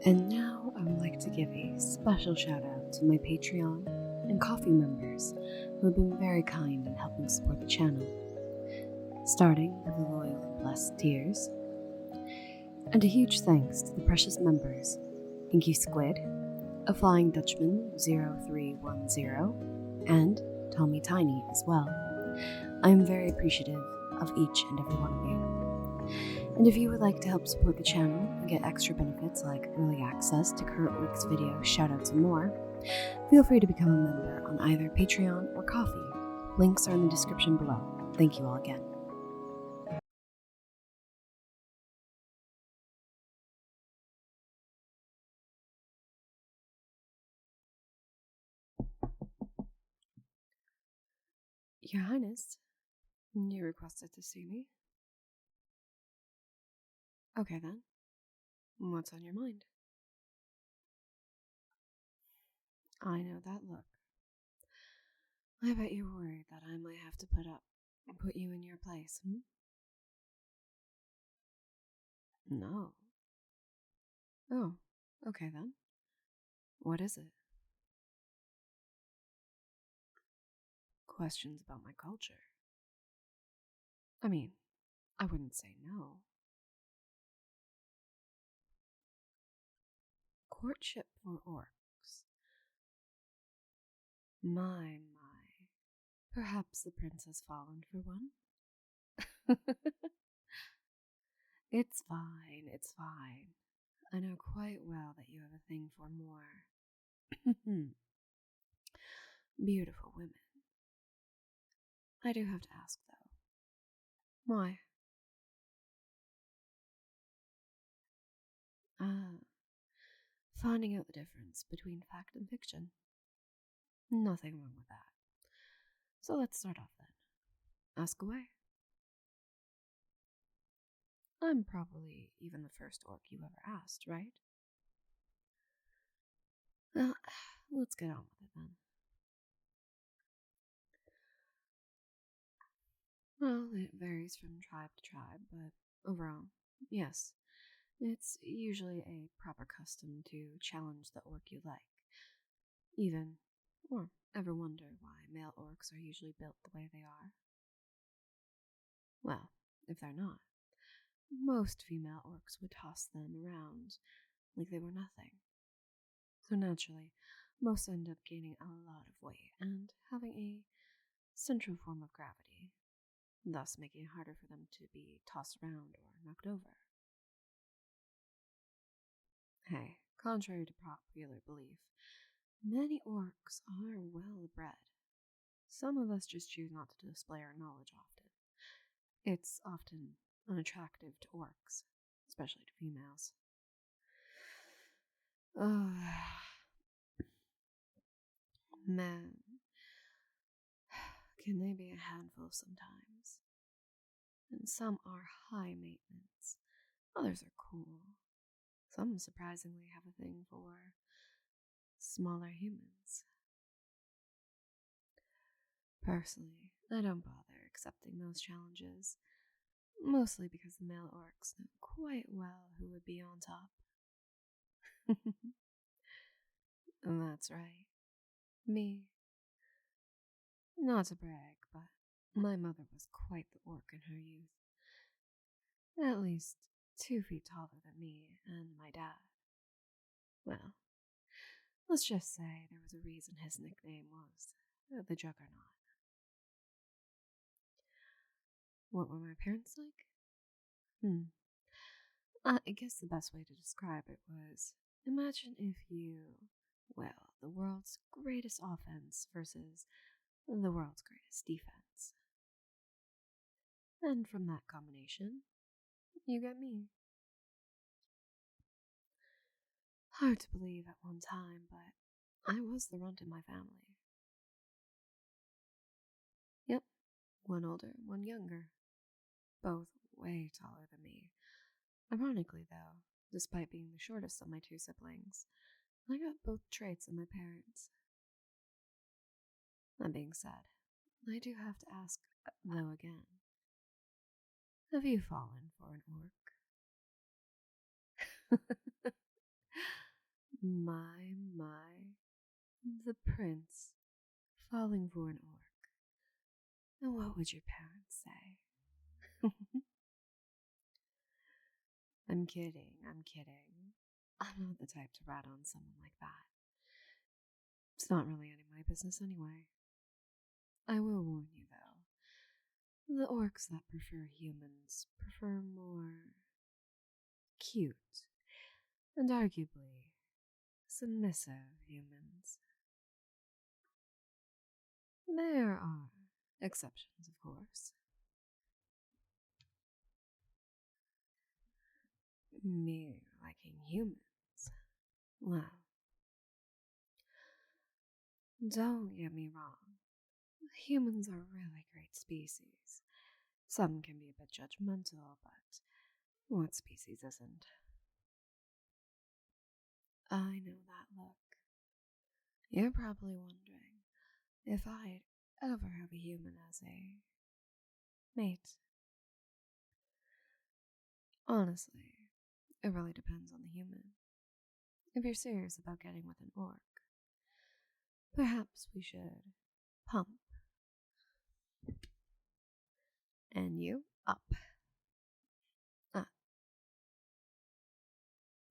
And now I would like to give a special shout out to my Patreon and Coffee members who have been very kind in helping support the channel, starting with the loyal and blessed tiers. And a huge thanks to the precious members Inky Squid, A Flying Dutchman 0310, and Tommy Tiny as well. I am very appreciative of each and every one of you. And if you would like to help support the channel and get extra benefits like early access to current week's videos, shoutouts, and more, feel free to become a member on either Patreon or Coffee. Links are in the description below. Thank you all again. Your Highness, you requested to see me? Okay then. What's on your mind? I know that look. I bet you're worried that I might have to put you in your place, No. Oh, okay then. What is it? Questions about my culture. I mean, I wouldn't say no. Courtship for orcs. My. Perhaps the prince has fallen for one? It's fine, it's fine. I know quite well that you have a thing for more beautiful women. I do have to ask, though. Why? Finding out the difference between fact and fiction. Nothing wrong with that. So let's start off then. Ask away. I'm probably even the first orc you ever asked, right? Well, let's get on with it then. Well, it varies from tribe to tribe, but overall, yes, it's usually a proper custom to challenge the orc you like. Even, or ever wonder why male orcs are usually built the way they are? Well, if they're not, most female orcs would toss them around like they were nothing. So naturally, most end up gaining a lot of weight and having a central form of gravity, thus making it harder for them to be tossed around or knocked over. Hey, contrary to popular belief, many orcs are well bred. Some of us just choose not to display our knowledge often. It's often unattractive to orcs, especially to females. Man, can they be a handful sometimes? And some are high maintenance, others are cool. Some surprisingly have a thing for smaller humans. Personally, I don't bother accepting those challenges, mostly because the male orcs know quite well who would be on top. That's right. Me. Not to brag, but my mother was quite the orc in her youth. At least 2 feet taller than me and my dad. Well, let's just say there was a reason his nickname was the Juggernaut. What were my parents like? I guess the best way to describe it was, imagine if the world's greatest offense versus the world's greatest defense. And from that combination, you get me. Hard to believe at one time, but I was the runt in my family. Yep, one older, one younger. Both way taller than me. Ironically, though, despite being the shortest of my 2 siblings, I got both traits of my parents. That being said, I do have to ask, though, again. Have you fallen for an orc? My, the prince falling for an orc. And what would your parents say? I'm kidding. I'm not the type to rat on someone like that. It's not really any of my business anyway. I will warn you, though. The orcs that prefer humans prefer more cute and arguably submissive humans. There are exceptions, of course. Me liking humans. Well, don't get me wrong. Humans are a really great species. Some can be a bit judgmental, but what species isn't? I know that look. You're probably wondering if I'd ever have a human as a mate. Honestly, it really depends on the human. If you're serious about getting with an orc, perhaps we should pump. And you up.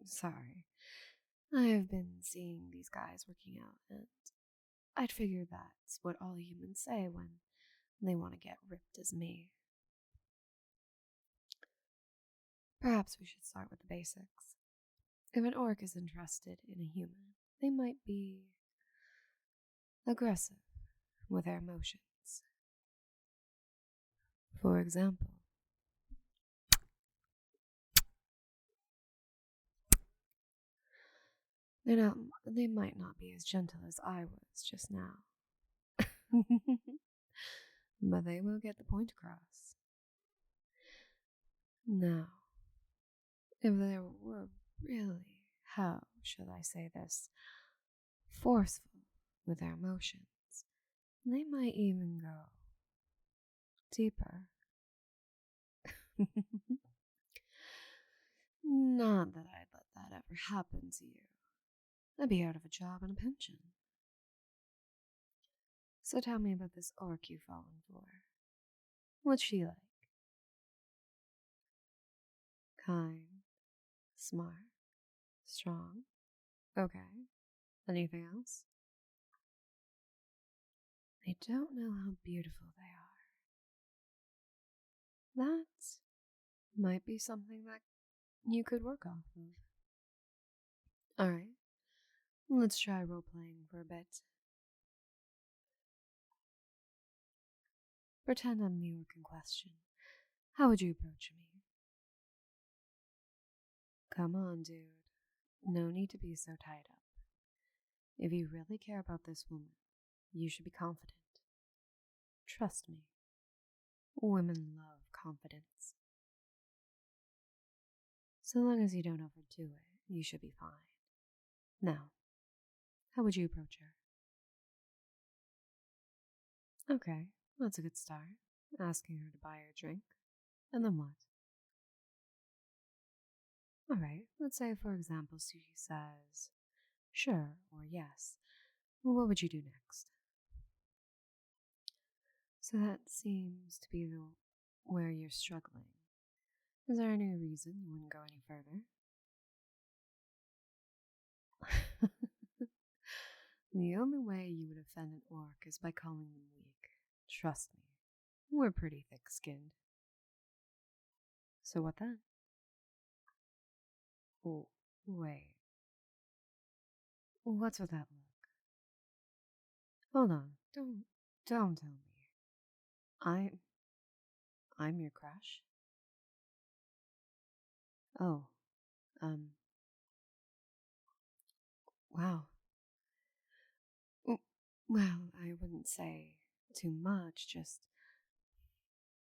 Sorry. I've been seeing these guys working out, and I'd figure that's what all humans say when they want to get ripped as me. Perhaps we should start with the basics. If an orc is interested in a human, they might be aggressive with their emotions. For example, they might not be as gentle as I was just now. But they will get the point across. Now, if they were really, how should I say this, forceful with their emotions, they might even go deeper. Not that I'd let that ever happen to you. I'd be out of a job and a pension. So tell me about this orc you've fallen for. What's she like? Kind, smart, strong. Okay. Anything else? I don't know how beautiful they are. That might be something that you could work off of. Alright, let's try role playing for a bit. Pretend I'm the orc in question. How would you approach me? Come on, dude. No need to be so tied up. If you really care about this woman, you should be confident. Trust me. Women love confidence. So long as you don't overdo it, you should be fine. Now, how would you approach her? Okay, that's a good start. Asking her to buy her a drink. And then what? Alright, let's say, for example, she says sure or yes. What would you do next? So that seems to be where you're struggling. Is there any reason you wouldn't go any further? The only way you would offend an orc is by calling them weak. Trust me, we're pretty thick-skinned. So what then? Oh, wait. What's with that look? Hold on, don't tell me. I'm your crush? Oh, wow. Well, I wouldn't say too much, just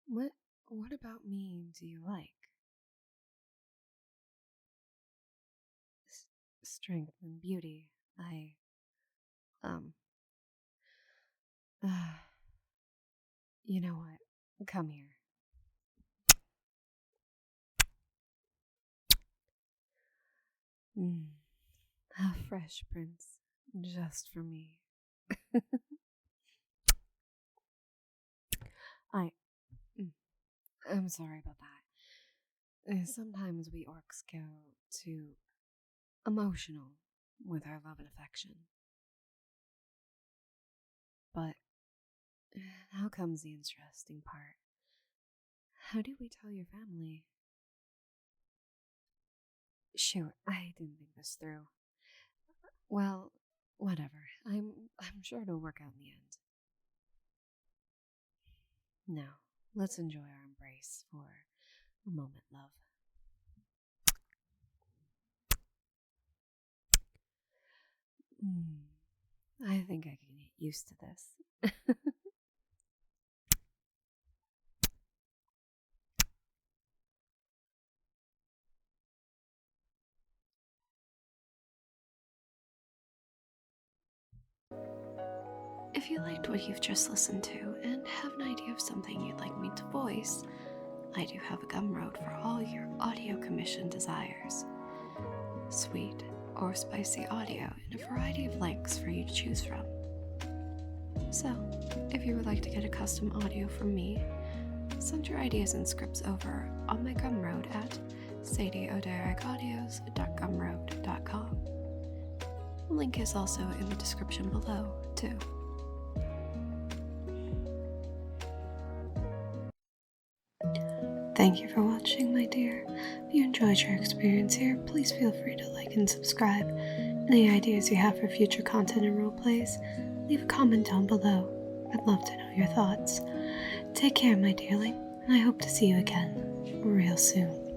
what about me do you like? Strength and beauty. Um, you know what? Come here. A fresh prince, just for me. I, I'm sorry about that. Sometimes we orcs go too emotional with our love and affection. But now comes the interesting part. How do we tell your family? Shoot, I didn't think this through. Well, whatever. I'm sure it'll work out in the end. Now, let's enjoy our embrace for a moment, love. I think I can get used to this. If you liked what you've just listened to and have an idea of something you'd like me to voice, I do have a Gumroad for all your audio commission desires. Sweet or spicy audio in a variety of lengths for you to choose from. So, if you would like to get a custom audio from me, send your ideas and scripts over on my Gumroad at sadieodericaudios.gumroad.com. The link is also in the description below, too. Thank you for watching, my dear. If you enjoyed your experience here, please feel free to like and subscribe. Any ideas you have for future content and roleplays, leave a comment down below. I'd love to know your thoughts. Take care, my dearling, and I hope to see you again real soon.